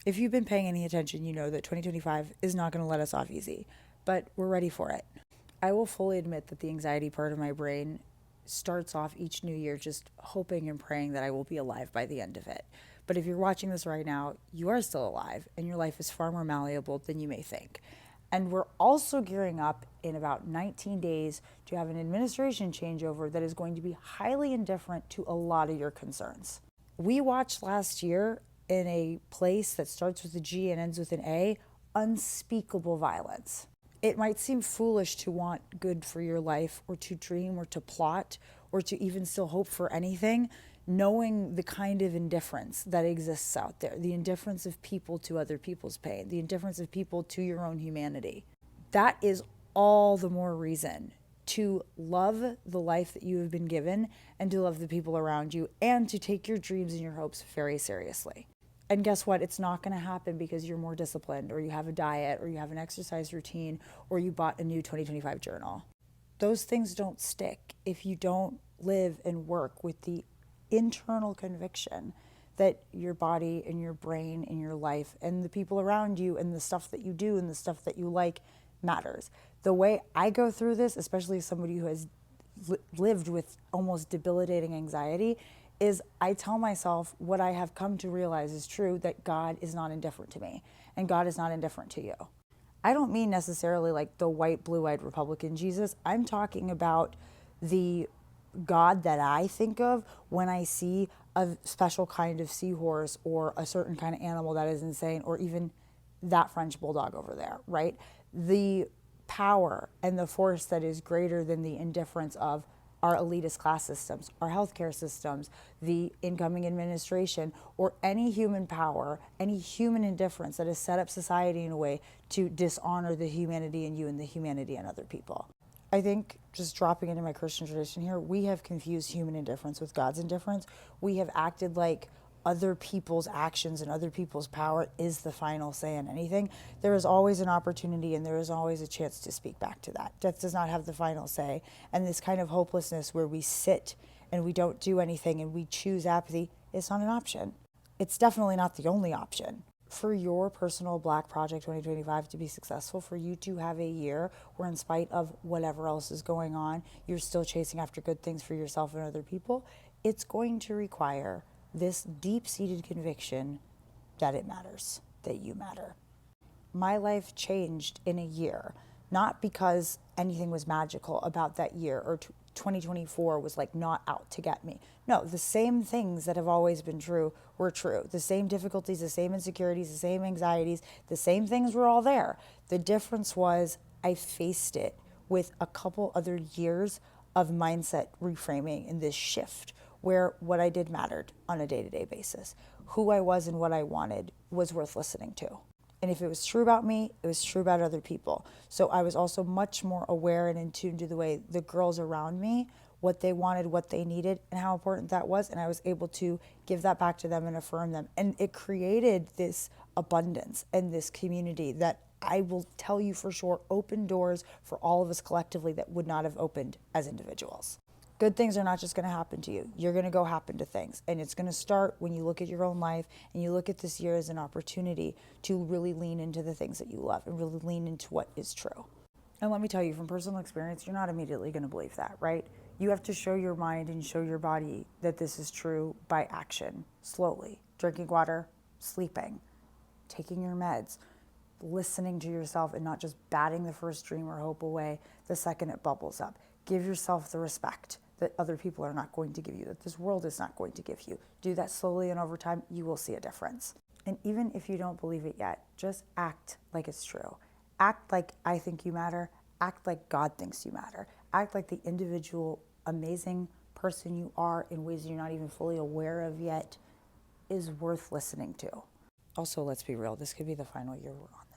If you've been paying any attention, you know that 2025 is not going to let us off easy, but we're ready for it. I will fully admit that the anxiety part of my brain starts off each new year just hoping and praying that I will be alive by the end of it. But if you're watching this right now, you are still alive and your life is far more malleable than you may think. And we're also gearing up in about 19 days to have an administration changeover that is going to be highly indifferent to a lot of your concerns. We watched last year in a place that starts with a G and ends with an A, unspeakable violence. It might seem foolish to want good for your life or to dream or to plot or to even still hope for anything, knowing the kind of indifference that exists out there, the indifference of people to other people's pain, the indifference of people to your own humanity. That is all the more reason to love the life that you have been given and to love the people around you and to take your dreams and your hopes very seriously. And guess what? It's not going to happen because you're more disciplined or you have a diet or you have an exercise routine or you bought a new 2025 journal. Those things don't stick if you don't live and work with the internal conviction that your body and your brain and your life and the people around you and the stuff that you do and the stuff that you like matters. The way I go through this, especially as somebody who has lived with almost debilitating anxiety, is I tell myself what I have come to realize is true, that God is not indifferent to me and God is not indifferent to you. I don't mean necessarily like the white, blue-eyed Republican Jesus. I'm talking about the God that I think of when I see a special kind of seahorse or a certain kind of animal that is insane, or even that French bulldog over there, right? The power and the force that is greater than the indifference of our elitist class systems, our healthcare systems, the incoming administration, or any human power, any human indifference that has set up society in a way to dishonor the humanity in you and the humanity in other people. I think, just dropping into my Christian tradition here, we have confused human indifference with God's indifference. We have acted like other people's actions and other people's power is the final say in anything. There is always an opportunity and there is always a chance to speak back to that. Death does not have the final say. And this kind of hopelessness where we sit and we don't do anything and we choose apathy, it's not an option. It's definitely not the only option. For your personal Black Project 2025 to be successful, for you to have a year where, in spite of whatever else is going on, you're still chasing after good things for yourself and other people, it's going to require this deep-seated conviction that it matters, that you matter. My life changed in a year, not because anything was magical about that year or 2024 was like not out to get me. No, the same things that have always been true were true. The same difficulties, the same insecurities, the same anxieties, the same things were all there. The difference was I faced it with a couple other years of mindset reframing in this shift where what I did mattered on a day-to-day basis. Who I was and what I wanted was worth listening to. And if it was true about me, it was true about other people. So I was also much more aware and in tune to the way the girls around me, what they wanted, what they needed, and how important that was. And I was able to give that back to them and affirm them. And it created this abundance and this community that I will tell you for sure opened doors for all of us collectively that would not have opened as individuals. Good things are not just going to happen to you. You're going to go happen to things. And it's going to start when you look at your own life and you look at this year as an opportunity to really lean into the things that you love and really lean into what is true. And let me tell you from personal experience, you're not immediately going to believe that, right? You have to show your mind and show your body that this is true by action, slowly. Drinking water, sleeping, taking your meds, listening to yourself and not just batting the first dream or hope away the second it bubbles up. Give yourself the respect that other people are not going to give you, that this world is not going to give you. Do that slowly, and over time, you will see a difference. And even if you don't believe it yet, just act like it's true. Act like I think you matter. Act like God thinks you matter. Act like the individual, amazing person you are in ways you're not even fully aware of yet is worth listening to. Also, let's be real, this could be the final year we're on